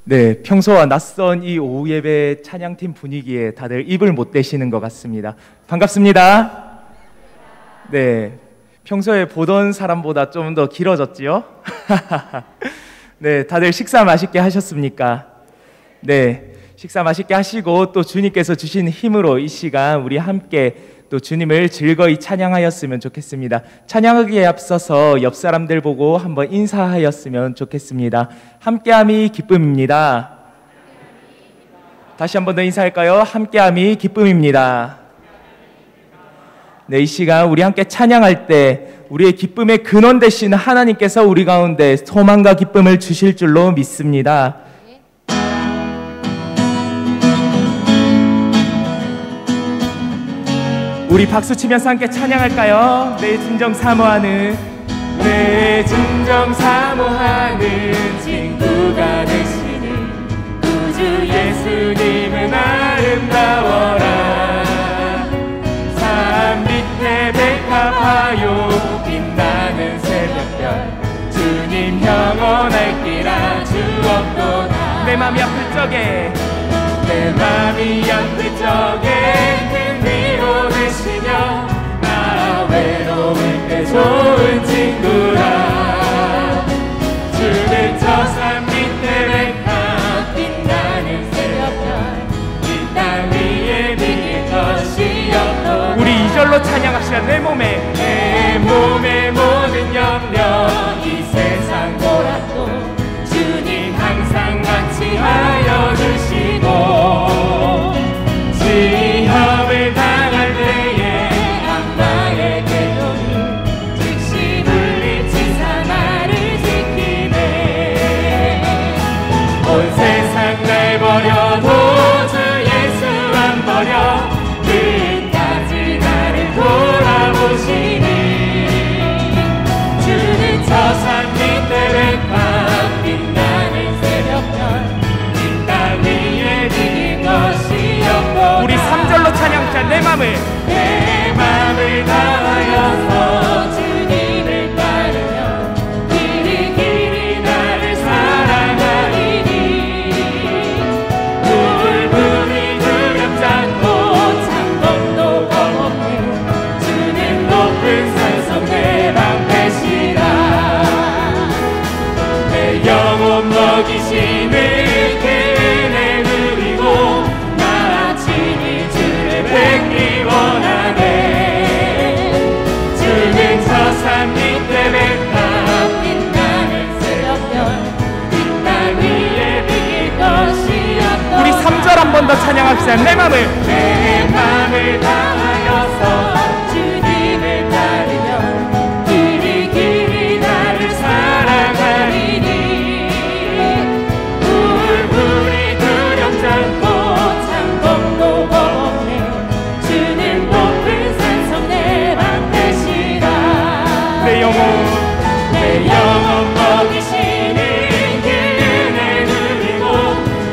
네, 평소와 낯선 이 오후 예배 찬양팀 분위기에 다들 입을 못 대시는 것 같습니다. 반갑습니다. 네, 평소에 보던 사람보다 좀 더 길어졌지요? 네, 다들 식사 맛있게 하셨습니까? 네, 식사 맛있게 하시고 또 주님께서 주신 힘으로 이 시간 우리 함께 또 주님을 즐거이 찬양하였으면 좋겠습니다. 찬양하기에 앞서서 옆 사람들 보고 한번 인사하였으면 좋겠습니다. 함께함이 기쁨입니다. 다시 한번 더 인사할까요? 함께함이 기쁨입니다. 네, 이 시간 우리 함께 찬양할 때 우리의 기쁨의 근원 되신 하나님께서 우리 가운데 소망과 기쁨을 주실 줄로 믿습니다. 우리 박수 치면서 함께 찬양할까요? 내 진정 사모하는 친구가 되시는 구주 예수님은 아름다워라. 산 밑에 백합화요 빛나는 새벽별 주님 영원할 기라 주옵도다. 내 맘이 아플 적에 큰 위로 되시며 나 외로울 때 좋은 친구라. 주는 저 산 밑에 백합 빛나는 새벽별 이 땅 위에 비길 것이 없도다. 우리 2절로 찬양합시다. 내 몸의 모든 염려 이 세상 보라도 주님 항상 같이 하여 주시고 시험을 당할 때에 악마의 계명이 즉시 물리치사 나를 지키네. 온 세상 날 버려도 주 예수 안 버려 끝까지 나를 돌아보시니. 주는 저 산 밑에 백합 빛나는 새벽별 이 땅 위에 비길 것이 없고. 우리 3절로 찬양자. 내 맘을 다하여서 주님을 따르며 길이 나를 사랑하리니. 불불이 두렵지 않고 창검도 겁없는 주는 높은 산성 내 방패시라. 내 영혼 먹이시는 뵙기 원하네. 주는 저 산 밑에 백합 빛나는 새벽별 이 땅 위에 비길 것이 없도다. 우리 3절 한 번 더 찬양합시다. 내 맘을 다하여서 주님을 따르며 길이 나를 사랑하리니. 불불이 두렵지 않고 창검도 겁없네 주는 높은 산성 내 방패시라. 내 영혼 먹이시는 은혜 누리고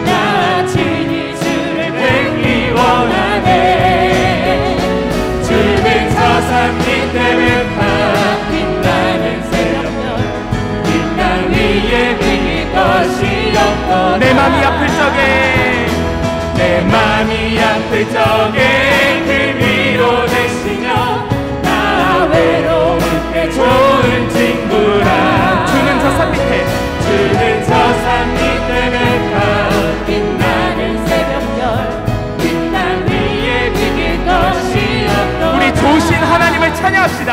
나 친히 주를 뵙기 원하네. 주는 저 산 밑에 백합 빛나는 새벽별 이 땅 위에 비길 것이 없고. 내 맘이 아플 적에 그 위로 되시며 나 외로울 때 좋은 친구라. 주는 저 산 밑에 백합 빛나는 새벽별 이 땅 위에 비길 것이 없도다. 우리 좋으신 하나님을 찬양합시다.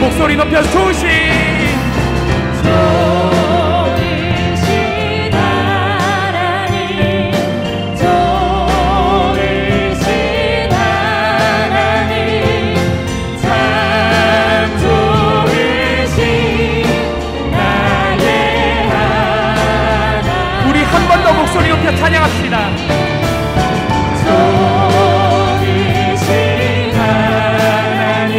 목소리 높여 좋으신 하나님, 좋으신 하나님, 참 좋으신 나의 하나님. 우리 한 번 더 목소리 높여 찬양합시다. 좋으신 하나님,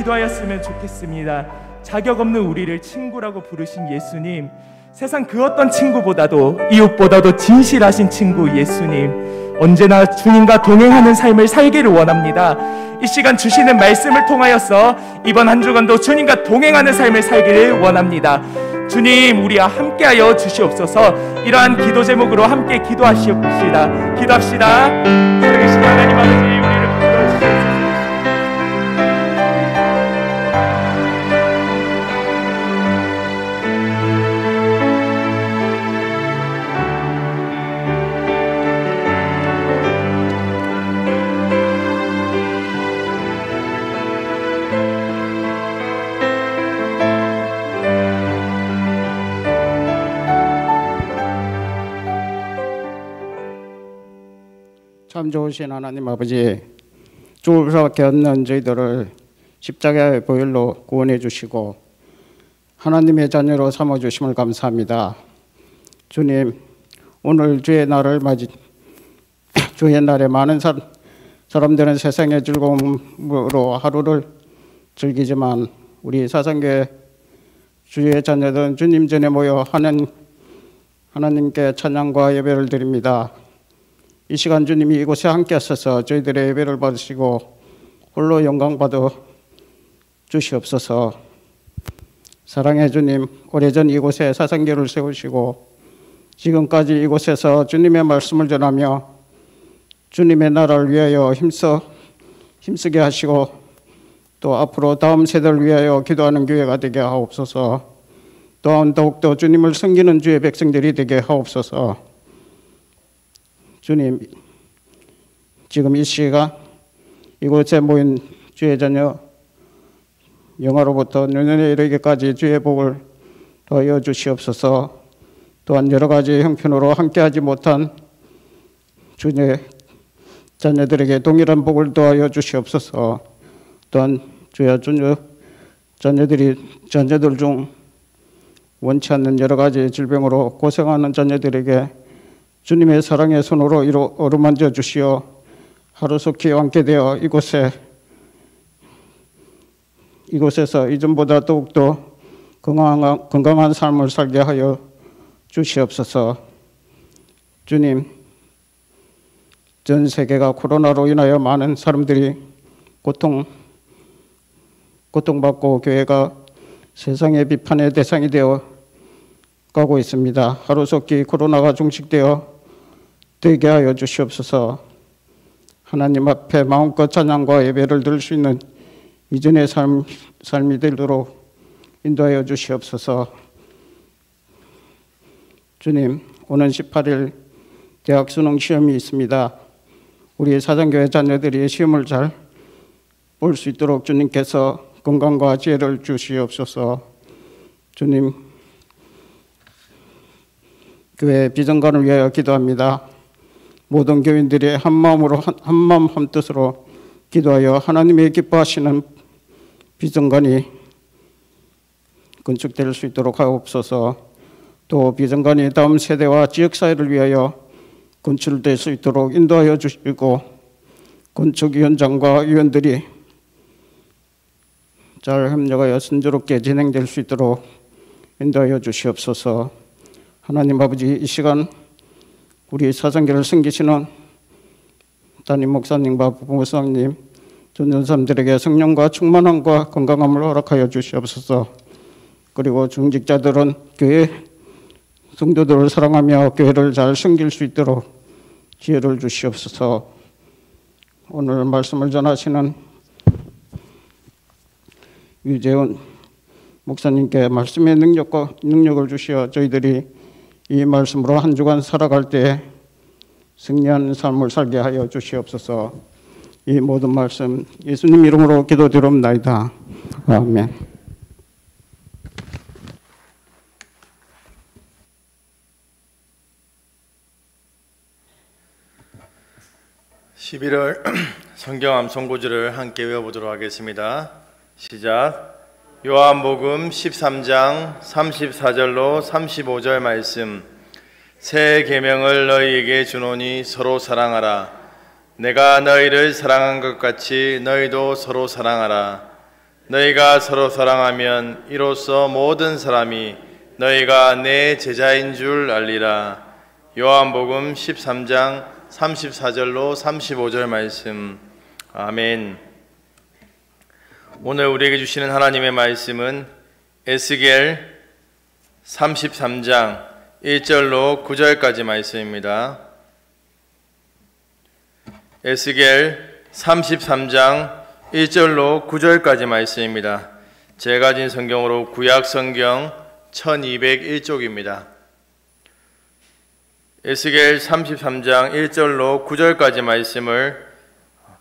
기도하였으면 좋겠습니다. 자격 없는 우리를 친구라고 부르신 예수님, 세상 그 어떤 친구보다도, 이웃보다도 진실하신 친구 예수님, 언제나 주님과 동행하는 삶을 살기를 원합니다. 이 시간 주시는 말씀을 통하여서 이번 한 주간도 주님과 동행하는 삶을 살기를 원합니다. 주님, 우리와 함께하여 주시옵소서. 이러한 기도 제목으로 함께 기도하시옵시다. 기도합시다. 살아계신 하나님 아버지, 우리를 붙들어 주시옵소서. 참 좋으신 하나님 아버지, 죽을 수밖에 없는 저희들을 십자가의 보혈로 구원해 주시고 하나님의 자녀로 삼아 주심을 감사합니다. 주님, 오늘 주의 날을 맞이 주의 날에 많은 사람들은 세상의 즐거움으로 하루를 즐기지만 우리 사상교회 주의 자녀들은 주님 전에 모여 하나님께 찬양과 예배를 드립니다. 이 시간 주님이 이곳에 함께 하셔서 저희들의 예배를 받으시고 홀로 영광 받아 주시옵소서. 사랑의 주님, 오래전 이곳에 사상교를 세우시고 지금까지 이곳에서 주님의 말씀을 전하며 주님의 나라를 위하여 힘쓰게 하시고 또 앞으로 다음 세대를 위하여 기도하는 교회가 되게 하옵소서. 또한 더욱더 주님을 섬기는 주의 백성들이 되게 하옵소서. 주님, 지금 이 시간 이곳에 모인 주의 자녀 영화로부터 내년에 이르기까지 주의 복을 더하여 주시옵소서. 또한 여러 가지 형편으로 함께하지 못한 주의 자녀들에게 동일한 복을 더하여 주시옵소서. 또한 주의 자녀들 중 원치 않는 여러 가지 질병으로 고생하는 자녀들에게 주님의 사랑의 손으로 어루만져 주시어 하루속히 왕께 되어 이곳에서 이전보다 더욱더 건강한 삶을 살게 하여 주시옵소서. 주님, 전 세계가 코로나로 인하여 많은 사람들이 고통받고 교회가 세상의 비판의 대상이 되어 가고 있습니다. 하루속히 코로나가 종식되어 되게 하여 주시옵소서. 하나님 앞에 마음껏 찬양과 예배를 드릴 수 있는 이전의 삶이 되도록 인도하여 주시옵소서. 주님, 오는 18일 대학 수능 시험이 있습니다. 우리 사장교회 자녀들이 시험을 잘 볼 수 있도록 주님께서 건강과 지혜를 주시옵소서. 주님, 교회 비전관을 위하여 기도합니다. 모든 교인들이 한 마음으로 한마음 한뜻으로 기도하여 하나님의 기뻐하시는 비전관이 건축될 수 있도록 하옵소서. 또 비전관이 다음 세대와 지역사회를 위하여 건축될 수 있도록 인도하여 주시고 건축위원장과 위원들이 잘 협력하여 순조롭게 진행될 수 있도록 인도하여 주시옵소서. 하나님 아버지, 이 시간 우리 사상교를 섬기시는 담임 목사님과 부목사님, 전전사님들에게 성령과 충만함과 건강함을 허락하여 주시옵소서. 그리고 중직자들은 교회 성도들을 사랑하며 교회를 잘 섬길 수 있도록 지혜를 주시옵소서. 오늘 말씀을 전하시는 유재훈 목사님께 말씀의 능력을 주시어 저희들이 이 말씀으로 한 주간 살아갈 때 승리하는 삶을 살게 하여 주시옵소서. 이 모든 말씀 예수님 이름으로 기도드립니다. 아멘. 11월 성경 암송구절을 함께 외워보도록 하겠습니다. 시작. 요한복음 13장 34절로 35절 말씀. 새 계명을 너희에게 주노니 서로 사랑하라. 내가 너희를 사랑한 것 같이 너희도 서로 사랑하라. 너희가 서로 사랑하면 이로써 모든 사람이 너희가 내 제자인 줄 알리라. 요한복음 13장 34절로 35절 말씀. 아멘. 오늘 우리에게 주시는 하나님의 말씀은 에스겔 33장 1절로 9절까지 말씀입니다. 에스겔 33장 1절로 9절까지 말씀입니다. 제가 가진 성경으로 구약 성경 1201쪽입니다. 에스겔 33장 1절로 9절까지 말씀을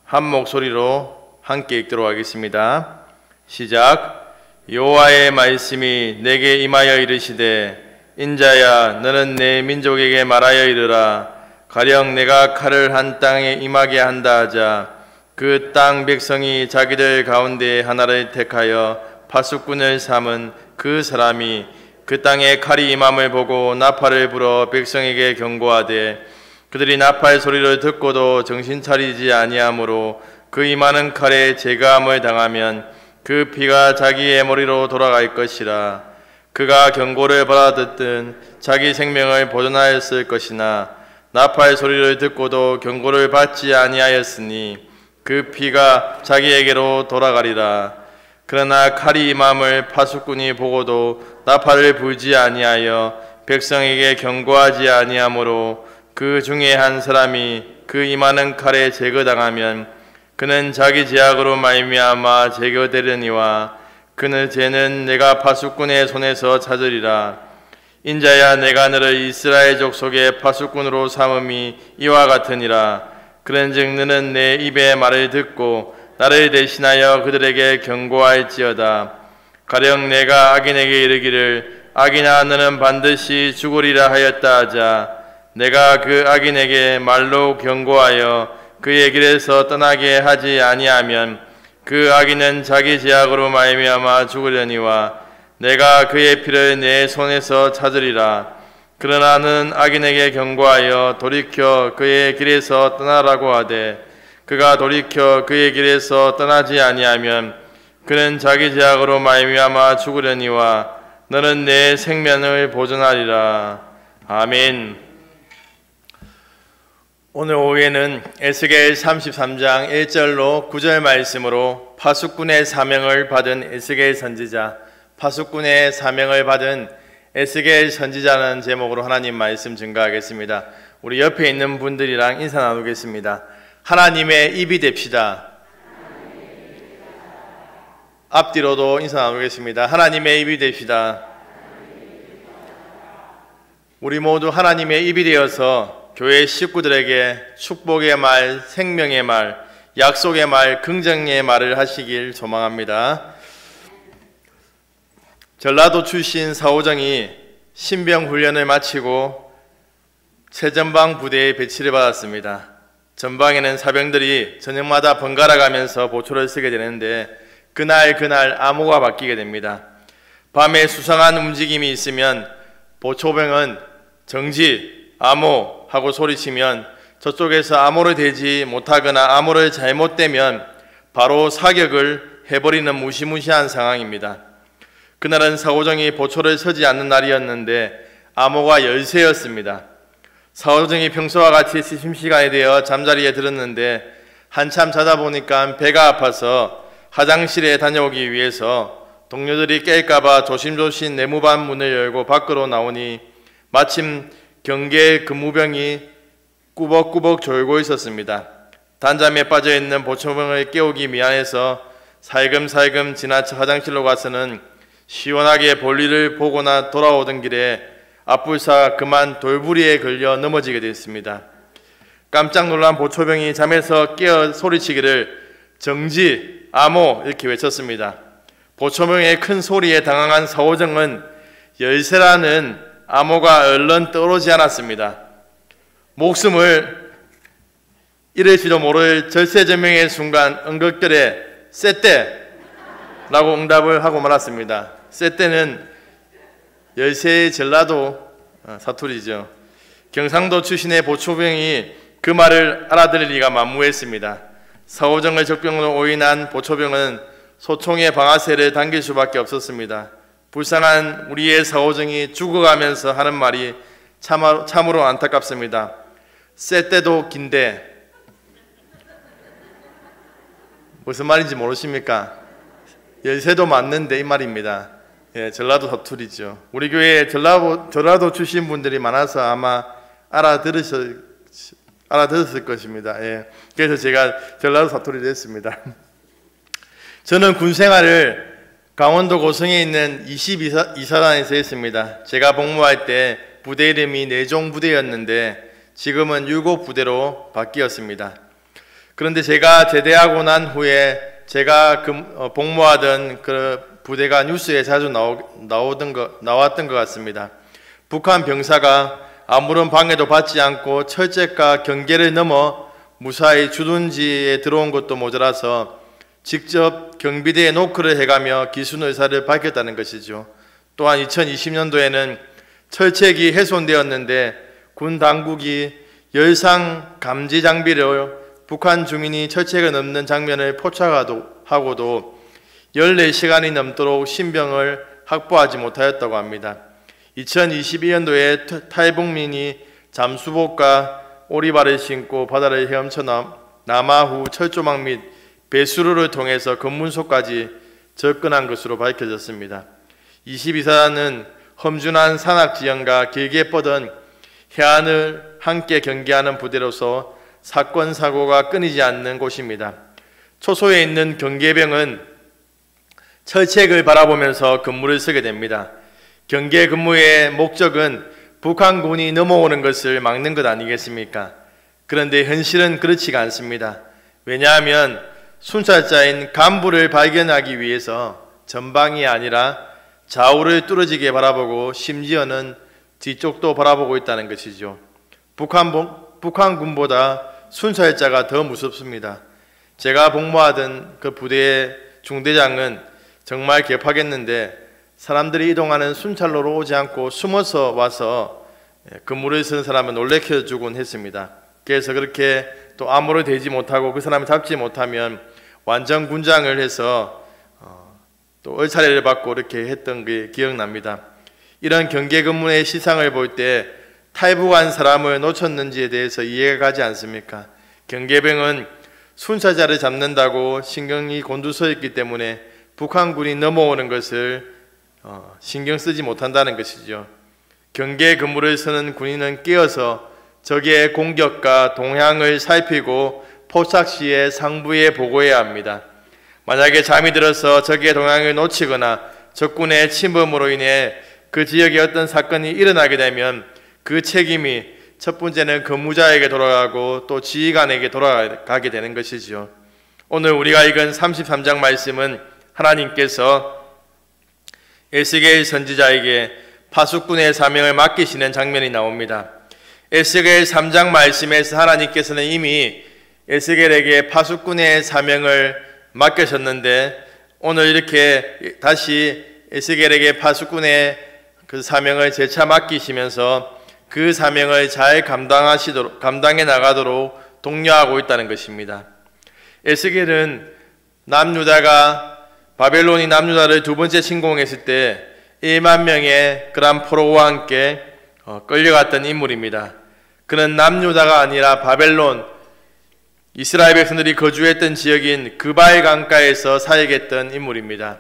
한 목소리로 함께 읽도록 하겠습니다. 시작. 여호와의 말씀이 내게 임하여 이르시되 인자야 너는 내 민족에게 말하여 이르라. 가령 내가 칼을 한 땅에 임하게 한다 하자 그 땅 백성이 자기들 가운데 하나를 택하여 파수꾼을 삼은 그 사람이 그 땅에 칼이 임함을 보고 나팔을 불어 백성에게 경고하되 그들이 나팔 소리를 듣고도 정신 차리지 아니하므로 그 임하는 칼에 제거함을 당하면 그 피가 자기의 머리로 돌아갈 것이라. 그가 경고를 받아듣든 자기 생명을 보존하였을 것이나 나팔 소리를 듣고도 경고를 받지 아니하였으니 그 피가 자기에게로 돌아가리라. 그러나 칼이 임함을 파수꾼이 보고도 나팔을 불지 아니하여 백성에게 경고하지 아니하므로 그 중에 한 사람이 그 임하는 칼에 제거당하면 그는 자기 죄악으로 말미암아 제거되려니와 그는 죄는 내가 파수꾼의 손에서 찾으리라. 인자야 내가 너를 이스라엘 족속의 파수꾼으로 삼음이 이와 같으니라. 그런즉 너는 내 입의 말을 듣고 나를 대신하여 그들에게 경고할지어다. 가령 내가 악인에게 이르기를 악인아 너는 반드시 죽으리라 하였다 하자 내가 그 악인에게 말로 경고하여 그의 길에서 떠나게 하지 아니하면 그 악인은 자기 죄악으로 말미암아 죽으려니와 내가 그의 피를 내 손에서 찾으리라. 그러나 너는 악인에게 경고하여 돌이켜 그의 길에서 떠나라고 하되 그가 돌이켜 그의 길에서 떠나지 아니하면 그는 자기 죄악으로 말미암아 죽으려니와 너는 내 생명을 보존하리라. 아멘. 오늘 오후에는 에스겔 33장 1절로 9절 말씀으로 파수꾼의 사명을 받은 에스겔 선지자, 파수꾼의 사명을 받은 에스겔 선지자라는 제목으로 하나님 말씀 증거하겠습니다. 우리 옆에 있는 분들이랑 인사 나누겠습니다. 하나님의 입이 됩시다. 앞뒤로도 인사 나누겠습니다. 하나님의 입이 됩시다. 우리 모두 하나님의 입이 되어서 교회 식구들에게 축복의 말, 생명의 말, 약속의 말, 긍정의 말을 하시길 소망합니다. 전라도 출신 사오정이 신병 훈련을 마치고 최전방 부대에 배치를 받았습니다. 전방에는 사병들이 저녁마다 번갈아 가면서 보초를 쓰게 되는데 그날 암호가 바뀌게 됩니다. 밤에 수상한 움직임이 있으면 보초병은 정지, 암호 하고 소리치면 저쪽에서 암호를 대지 못하거나 암호를 잘못대면 바로 사격을 해버리는 무시무시한 상황입니다. 그날은 사오정이 보초를 서지 않는 날이었는데 암호가 열세였습니다. 사오정이 평소와 같이 점심시간에 되어 잠자리에 들었는데 한참 자다 보니까 배가 아파서 화장실에 다녀오기 위해서 동료들이 깰까봐 조심조심 내무반 문을 열고 밖으로 나오니 마침 경계 근무병이 꾸벅꾸벅 졸고 있었습니다. 단잠에 빠져있는 보초병을 깨우기 미안해서 살금살금 지나쳐 화장실로 가서는 시원하게 볼일을 보거나 돌아오던 길에 앞불사 그만 돌부리에 걸려 넘어지게 됐습니다. 깜짝 놀란 보초병이 잠에서 깨어 소리치기를 정지, 암호 이렇게 외쳤습니다. 보초병의 큰 소리에 당황한 사오정은 열세라는 암호가 얼른 떠오르지 않았습니다. 목숨을 잃을지도 모를 절세절명의 순간 응급결에 쎄떼 라고 응답을 하고 말았습니다. 쎄떼는 열세의 전라도 사투리죠. 경상도 출신의 보초병이 그 말을 알아들을 리가 만무했습니다. 사오정의 적병으로 오인한 보초병은 소총의 방아쇠를 당길 수밖에 없었습니다. 불쌍한 우리의 사오정이 죽어가면서 하는 말이 참으로 안타깝습니다. 쎄 때도 긴데 무슨 말인지 모르십니까? 열쇠도 맞는데 이 말입니다. 예, 전라도 사투리죠. 우리 교회에 전라도 출신 분들이 많아서 아마 알아들으셨을 것입니다. 예, 그래서 제가 전라도 사투리를 했습니다. 저는 군 생활을 강원도 고성에 있는 22사단에서 했습니다. 제가 복무할 때 부대 이름이 내종부대였는데 지금은 6호부대로 바뀌었습니다. 그런데 제가 제대하고 난 후에 제가 복무하던 그 부대가 뉴스에 자주 나왔던 것 같습니다. 북한 병사가 아무런 방해도 받지 않고 철책과 경계를 넘어 무사히 주둔지에 들어온 것도 모자라서 직접 경비대에 노크를 해가며 기순 의사를 밝혔다는 것이죠. 또한 2020년도에는 철책이 훼손되었는데 군 당국이 열상 감지 장비를 북한 주민이 철책을 넘는 장면을 포착하고도 14시간이 넘도록 신병을 확보하지 못하였다고 합니다. 2022년도에 탈북민이 잠수복과 오리발을 신고 바다를 헤엄쳐 남하 후 철조망 및 배수로를 통해서 검문소까지 접근한 것으로 밝혀졌습니다. 22사단은 험준한 산악지형과 길게 뻗은 해안을 함께 경계하는 부대로서 사건 사고가 끊이지 않는 곳입니다. 초소에 있는 경계병은 철책을 바라보면서 근무를 서게 됩니다. 경계 근무의 목적은 북한군이 넘어오는 것을 막는 것 아니겠습니까? 그런데 현실은 그렇지가 않습니다. 왜냐하면 순찰자인 간부를 발견하기 위해서 전방이 아니라 좌우를 뚫어지게 바라보고 심지어는 뒤쪽도 바라보고 있다는 것이죠. 북한군보다 순찰자가 더 무섭습니다. 제가 복무하던 그 부대의 중대장은 정말 개파겠는데 사람들이 이동하는 순찰로로 오지 않고 숨어서 와서 근무를 쓰는 사람을 놀래켜주곤 했습니다. 그래서 그렇게 또 암호를 대지 못하고 그 사람을 잡지 못하면 완전 군장을 해서 또 얼차례를 받고 이렇게 했던 게 기억납니다. 이런 경계 근무의 시상을 볼 때 탈북한 사람을 놓쳤는지에 대해서 이해가 가지 않습니까? 경계병은 순찰자를 잡는다고 신경이 곤두서 있기 때문에 북한군이 넘어오는 것을 신경 쓰지 못한다는 것이죠. 경계 근무를 서는 군인은 깨어서 적의 공격과 동향을 살피고 포착 시에 상부에 보고해야 합니다. 만약에 잠이 들어서 적의 동향을 놓치거나 적군의 침범으로 인해 그 지역에 어떤 사건이 일어나게 되면 그 책임이 첫 번째는 근무자에게 돌아가고 또 지휘관에게 돌아가게 되는 것이죠. 오늘 우리가 읽은 33장 말씀은 하나님께서 에스겔 선지자에게 파수꾼의 사명을 맡기시는 장면이 나옵니다. 에스겔 3장 말씀에서 하나님께서는 이미 에스겔에게 파수꾼의 사명을 맡기셨는데 오늘 이렇게 다시 에스겔에게 파수꾼의 그 사명을 재차 맡기시면서 그 사명을 잘 감당해 나가도록 독려하고 있다는 것입니다. 에스겔은 남유다가 바벨론이 남유다를 두 번째 침공했을 때 1만 명의 그란 포로와 함께 끌려갔던 인물입니다. 그는 남유다가 아니라 바벨론, 이스라엘 백성들이 거주했던 지역인 그발 강가에서 사역했던 인물입니다.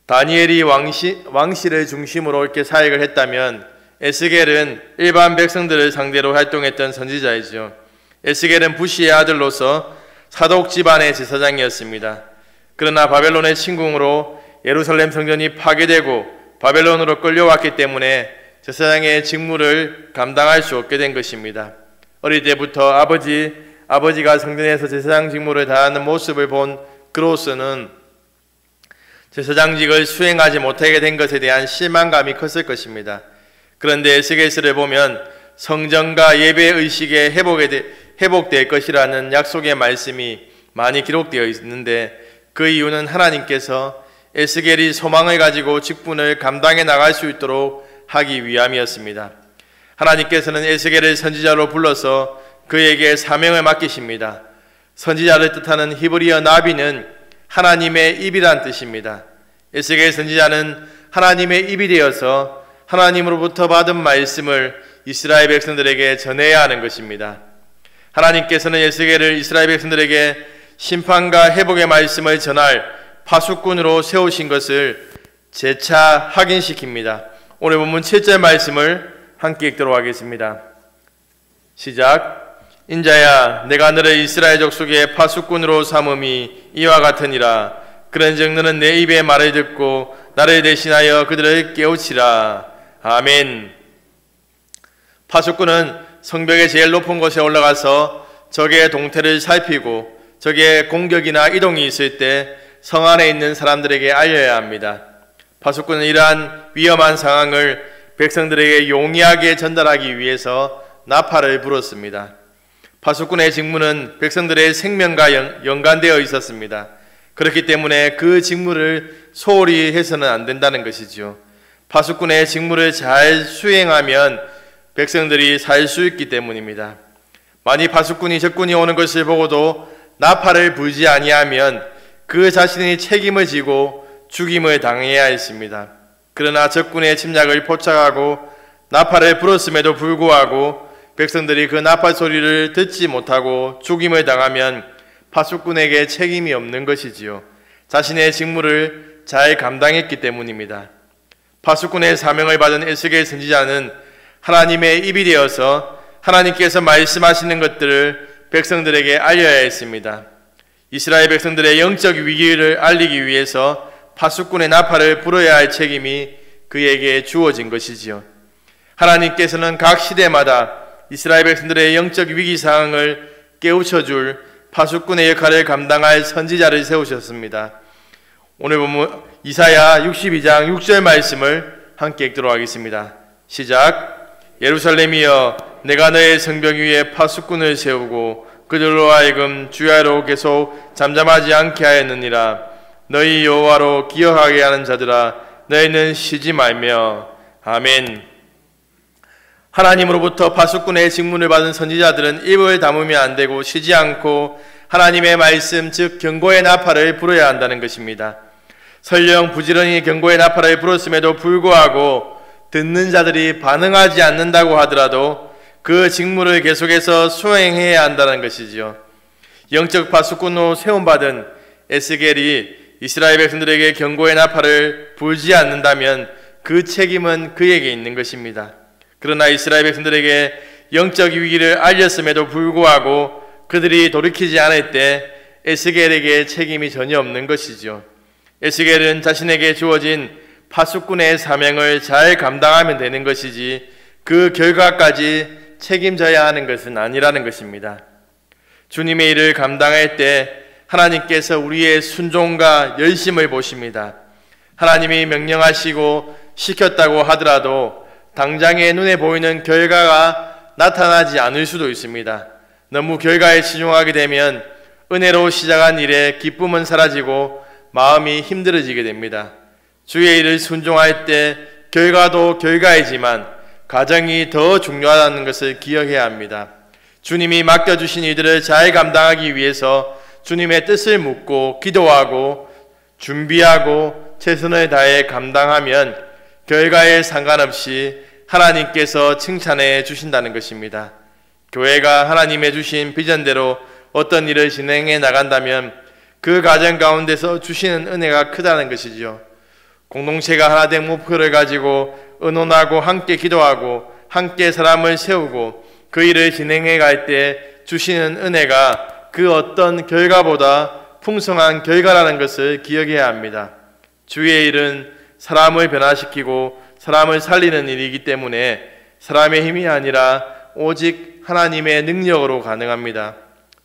다니엘이 왕실을 중심으로 이렇게 사역을 했다면 에스겔은 일반 백성들을 상대로 활동했던 선지자이죠. 에스겔은 부시의 아들로서 사독 집안의 제사장이었습니다. 그러나 바벨론의 침공으로 예루살렘 성전이 파괴되고 바벨론으로 끌려왔기 때문에 제사장의 직무를 감당할 수 없게 된 것입니다. 어릴 때부터 아버지가 성전에서 제사장 직무를 다하는 모습을 본 그로서는 제사장직을 수행하지 못하게 된 것에 대한 실망감이 컸을 것입니다. 그런데 에스겔서를 보면 성전과 예배 의식의 회복될 것이라는 약속의 말씀이 많이 기록되어 있는데 그 이유는 하나님께서 에스겔이 소망을 가지고 직분을 감당해 나갈 수 있도록 하기 위함이었습니다. 하나님께서는 에스겔을 선지자로 불러서 그에게 사명을 맡기십니다. 선지자를 뜻하는 히브리어 나비는 하나님의 입이란 뜻입니다. 에스겔 선지자는 하나님의 입이 되어서 하나님으로부터 받은 말씀을 이스라엘 백성들에게 전해야 하는 것입니다. 하나님께서는 에스겔을 이스라엘 백성들에게 심판과 회복의 말씀을 전할 파수꾼으로 세우신 것을 재차 확인시킵니다. 오늘 본문 7절 말씀을 함께 읽도록 하겠습니다. 시작. 인자야, 내가 너를 이스라엘 족속의 파수꾼으로 삼음이 이와 같으니라. 그런즉 너는 내 입의 말을 듣고 나를 대신하여 그들을 깨우치라. 아멘. 파수꾼은 성벽의 제일 높은 곳에 올라가서 적의 동태를 살피고 적의 공격이나 이동이 있을 때 성 안에 있는 사람들에게 알려야 합니다. 파수꾼은 이러한 위험한 상황을 백성들에게 용이하게 전달하기 위해서 나팔을 불었습니다. 파수꾼의 직무는 백성들의 생명과 연관되어 있었습니다. 그렇기 때문에 그 직무를 소홀히 해서는 안 된다는 것이죠. 파수꾼의 직무를 잘 수행하면 백성들이 살 수 있기 때문입니다. 만일 파수꾼이 적군이 오는 것을 보고도 나팔을 불지 아니하면 그 자신이 책임을 지고 죽임을 당해야 했습니다. 그러나 적군의 침략을 포착하고 나팔을 불었음에도 불구하고 백성들이 그 나팔 소리를 듣지 못하고 죽임을 당하면 파수꾼에게 책임이 없는 것이지요. 자신의 직무를 잘 감당했기 때문입니다. 파수꾼의 사명을 받은 에스겔 선지자는 하나님의 입이 되어서 하나님께서 말씀하시는 것들을 백성들에게 알려야 했습니다. 이스라엘 백성들의 영적 위기를 알리기 위해서 파수꾼의 나팔을 불어야 할 책임이 그에게 주어진 것이지요. 하나님께서는 각 시대마다 이스라엘 백성들의 영적 위기 상황을 깨우쳐줄 파수꾼의 역할을 감당할 선지자를 세우셨습니다. 오늘 보면 이사야 62장 6절 말씀을 함께 읽도록 하겠습니다. 시작. 예루살렘이여, 내가 너의 성벽 위에 파수꾼을 세우고 그들로 하여금 주야로 계속 잠잠하지 않게 하였느니라. 너희 여호와로 기억하게 하는 자들아, 너희는 쉬지 말며. 아멘. 하나님으로부터 파수꾼의 직분을 받은 선지자들은 입을 다물면 안 되고 쉬지 않고 하나님의 말씀, 즉 경고의 나팔을 불어야 한다는 것입니다. 설령 부지런히 경고의 나팔을 불었음에도 불구하고 듣는 자들이 반응하지 않는다고 하더라도 그 직무를 계속해서 수행해야 한다는 것이지요. 영적 파수꾼으로 세움받은 에스겔이 이스라엘 백성들에게 경고의 나팔을 불지 않는다면 그 책임은 그에게 있는 것입니다. 그러나 이스라엘 백성들에게 영적 위기를 알렸음에도 불구하고 그들이 돌이키지 않을 때 에스겔에게 책임이 전혀 없는 것이죠. 에스겔은 자신에게 주어진 파수꾼의 사명을 잘 감당하면 되는 것이지 그 결과까지 책임져야 하는 것은 아니라는 것입니다. 주님의 일을 감당할 때 하나님께서 우리의 순종과 열심을 보십니다. 하나님이 명령하시고 시켰다고 하더라도 당장의 눈에 보이는 결과가 나타나지 않을 수도 있습니다. 너무 결과에 치중하게 되면 은혜로 시작한 일에 기쁨은 사라지고 마음이 힘들어지게 됩니다. 주의 일을 순종할 때 결과도 결과이지만 과정이 더 중요하다는 것을 기억해야 합니다. 주님이 맡겨주신 일들을 잘 감당하기 위해서 주님의 뜻을 묻고 기도하고 준비하고 최선을 다해 감당하면 결과에 상관없이 하나님께서 칭찬해 주신다는 것입니다. 교회가 하나님의 주신 비전대로 어떤 일을 진행해 나간다면 그 과정 가운데서 주시는 은혜가 크다는 것이죠. 공동체가 하나 된 목표를 가지고 의논하고 함께 기도하고 함께 사람을 세우고 그 일을 진행해 갈 때 주시는 은혜가 그 어떤 결과보다 풍성한 결과라는 것을 기억해야 합니다. 주의 일은 사람을 변화시키고 사람을 살리는 일이기 때문에 사람의 힘이 아니라 오직 하나님의 능력으로 가능합니다.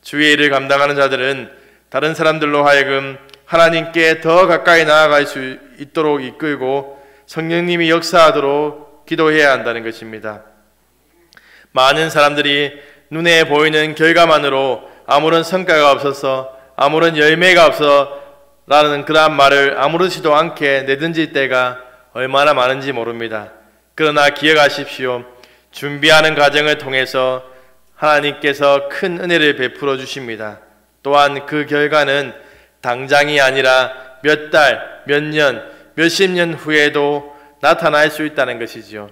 주의 일을 감당하는 자들은 다른 사람들로 하여금 하나님께 더 가까이 나아갈 수 있도록 이끌고 성령님이 역사하도록 기도해야 한다는 것입니다. 많은 사람들이 눈에 보이는 결과만으로 아무런 성과가 없어서 아무런 열매가 없어 라는 그러한 말을 아무렇지도 않게 내던질 때가 얼마나 많은지 모릅니다. 그러나 기억하십시오. 준비하는 과정을 통해서 하나님께서 큰 은혜를 베풀어 주십니다. 또한 그 결과는 당장이 아니라 몇 달, 몇 년, 몇십 년 후에도 나타날 수 있다는 것이지요.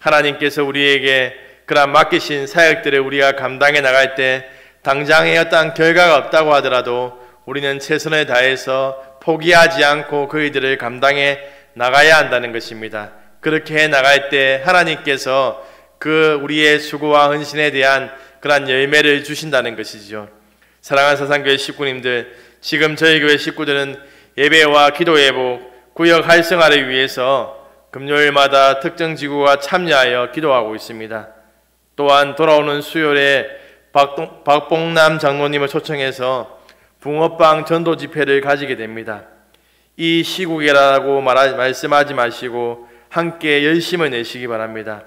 하나님께서 우리에게 그런 맡기신 사역들을 우리가 감당해 나갈 때 당장의 어떠한 결과가 없다고 하더라도 우리는 최선을 다해서 포기하지 않고 그이들을 감당해 나가야 한다는 것입니다. 그렇게 해 나갈 때 하나님께서 그 우리의 수고와 헌신에 대한 그러한 열매를 주신다는 것이죠. 사랑하는 사상교회 식구님들, 지금 저희 교회 식구들은 예배와 기도 회복, 구역 활성화를 위해서 금요일마다 특정 지구가 참여하여 기도하고 있습니다. 또한 돌아오는 수요일에 박봉남 장로님을 초청해서 붕어빵 전도 집회를 가지게 됩니다. 이 시국이라고 말씀하지 마시고 함께 열심을 내시기 바랍니다.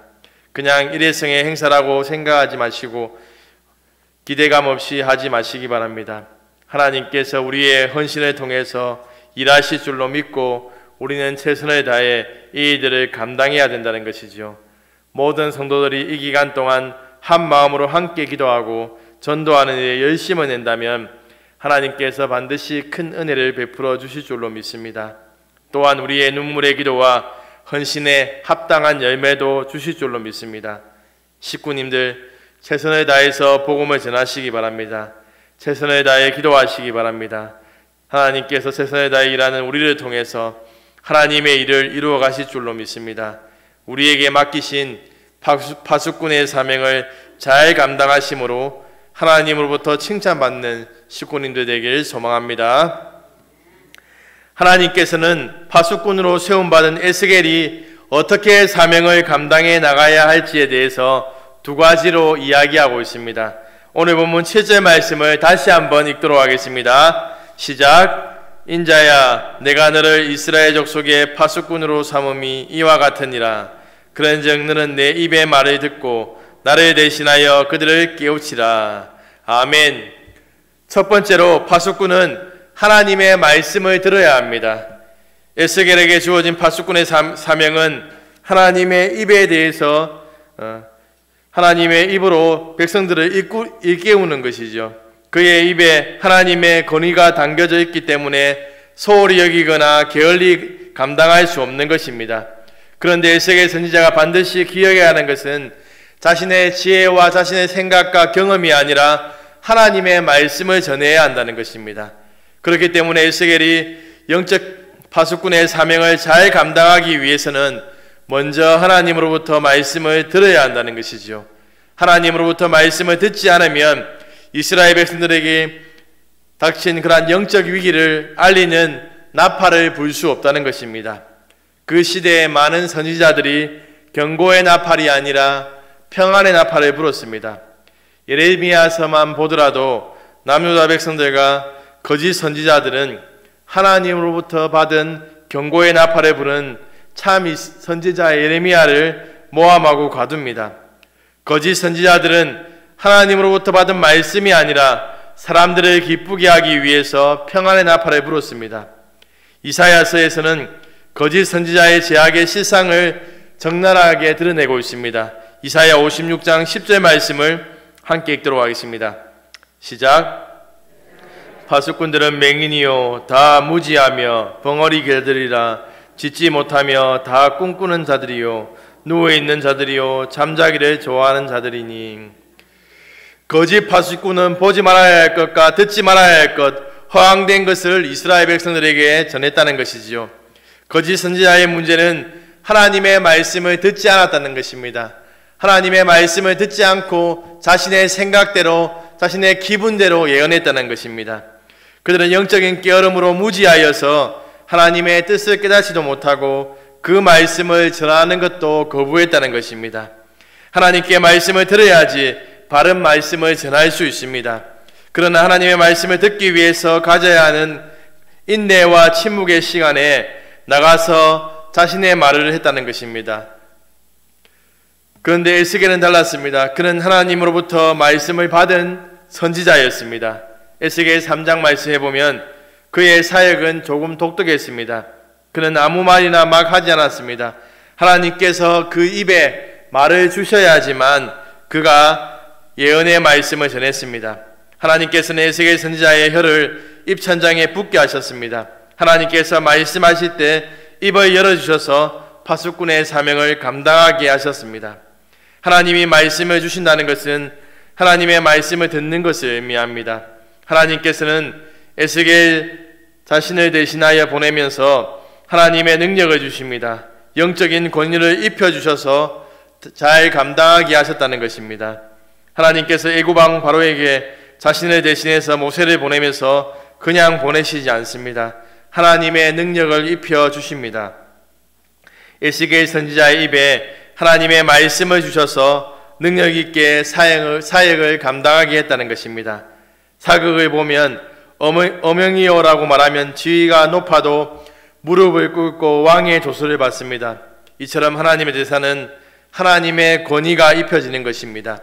그냥 일회성의 행사라고 생각하지 마시고 기대감 없이 하지 마시기 바랍니다. 하나님께서 우리의 헌신을 통해서 일하실 줄로 믿고 우리는 최선을 다해 이 일들을 감당해야 된다는 것이지요. 모든 성도들이 이 기간 동안 한 마음으로 함께 기도하고 전도하는 일에 열심을 낸다면 하나님께서 반드시 큰 은혜를 베풀어 주실 줄로 믿습니다. 또한 우리의 눈물의 기도와 헌신에 합당한 열매도 주실 줄로 믿습니다. 식구님들, 최선을 다해서 복음을 전하시기 바랍니다. 최선을 다해 기도하시기 바랍니다. 하나님께서 최선을 다해 일하는 우리를 통해서 하나님의 일을 이루어 가실 줄로 믿습니다. 우리에게 맡기신 파수꾼의 사명을 잘 감당하심으로 하나님으로부터 칭찬받는 식구님들 되길 소망합니다. 하나님께서는 파수꾼으로 세움받은 에스겔이 어떻게 사명을 감당해 나가야 할지에 대해서 두 가지로 이야기하고 있습니다. 오늘 본문 7절 말씀을 다시 한번 읽도록 하겠습니다. 시작. 인자야, 내가 너를 이스라엘 족속의 파수꾼으로 삼음이 이와 같으니라. 그런즉 너는 내 입의 말을 듣고 나를 대신하여 그들을 깨우치라. 아멘. 첫 번째로 파수꾼은 하나님의 말씀을 들어야 합니다. 에스겔에게 주어진 파수꾼의 사명은 하나님의 입에 대해서 하나님의 입으로 백성들을 일깨우는 것이죠. 그의 입에 하나님의 권위가 담겨져 있기 때문에 소홀히 여기거나 게을리 감당할 수 없는 것입니다. 그런데 에스겔 선지자가 반드시 기억해야 하는 것은 자신의 지혜와 자신의 생각과 경험이 아니라 하나님의 말씀을 전해야 한다는 것입니다. 그렇기 때문에 에스겔이 영적 파수꾼의 사명을 잘 감당하기 위해서는 먼저 하나님으로부터 말씀을 들어야 한다는 것이죠. 하나님으로부터 말씀을 듣지 않으면 이스라엘 백성들에게 닥친 그러한 영적 위기를 알리는 나팔을 불 수 없다는 것입니다. 그 시대에 많은 선지자들이 경고의 나팔이 아니라 평안의 나팔을 불었습니다. 예레미야서만 보더라도 남유다 백성들과 거짓 선지자들은 하나님으로부터 받은 경고의 나팔을 부는 참 선지자 예레미야를 모함하고 가둡니다. 거짓 선지자들은 하나님으로부터 받은 말씀이 아니라 사람들을 기쁘게 하기 위해서 평안의 나팔을 불었습니다. 이사야서에서는 거짓 선지자의 제약의 실상을 적나라하게 드러내고 있습니다. 이사야 56장 10절 말씀을 함께 읽도록 하겠습니다. 시작. 파수꾼들은 맹인이요 다 무지하며 벙어리 개들이라. 짖지 못하며 다 꿈꾸는 자들이요 누워있는 자들이요 잠자기를 좋아하는 자들이니. 거짓 파수꾼은 보지 말아야 할 것과 듣지 말아야 할 것, 허황된 것을 이스라엘 백성들에게 전했다는 것이지요. 거짓 선지자의 문제는 하나님의 말씀을 듣지 않았다는 것입니다. 하나님의 말씀을 듣지 않고 자신의 생각대로, 자신의 기분대로 예언했다는 것입니다. 그들은 영적인 깨어름으로 무지하여서 하나님의 뜻을 깨닫지도 못하고 그 말씀을 전하는 것도 거부했다는 것입니다. 하나님께 말씀을 들어야지 바른 말씀을 전할 수 있습니다. 그러나 하나님의 말씀을 듣기 위해서 가져야 하는 인내와 침묵의 시간에 나가서 자신의 말을 했다는 것입니다. 그런데 에스겔은 달랐습니다. 그는 하나님으로부터 말씀을 받은 선지자였습니다. 에스겔 3장 말씀해 보면 그의 사역은 조금 독특했습니다. 그는 아무 말이나 막 하지 않았습니다. 하나님께서 그 입에 말을 주셔야지만 그가 예언의 말씀을 전했습니다. 하나님께서는 에스겔 선지자의 혀를 입천장에 붙게 하셨습니다. 하나님께서 말씀하실 때 입을 열어주셔서 파수꾼의 사명을 감당하게 하셨습니다. 하나님이 말씀을 주신다는 것은 하나님의 말씀을 듣는 것을 의미합니다. 하나님께서는 에스겔 자신을 대신하여 보내면서 하나님의 능력을 주십니다. 영적인 권위를 입혀주셔서 잘 감당하게 하셨다는 것입니다. 하나님께서 애굽 왕 바로에게 자신을 대신해서 모세를 보내면서 그냥 보내시지 않습니다. 하나님의 능력을 입혀주십니다. 에스겔 선지자의 입에 하나님의 말씀을 주셔서 능력 있게 사역을 감당하게 했다는 것입니다. 사극을 보면 어명이요라고 말하면 지위가 높아도 무릎을 꿇고 왕의 조수를 받습니다. 이처럼 하나님의 제사는 하나님의 권위가 입혀지는 것입니다.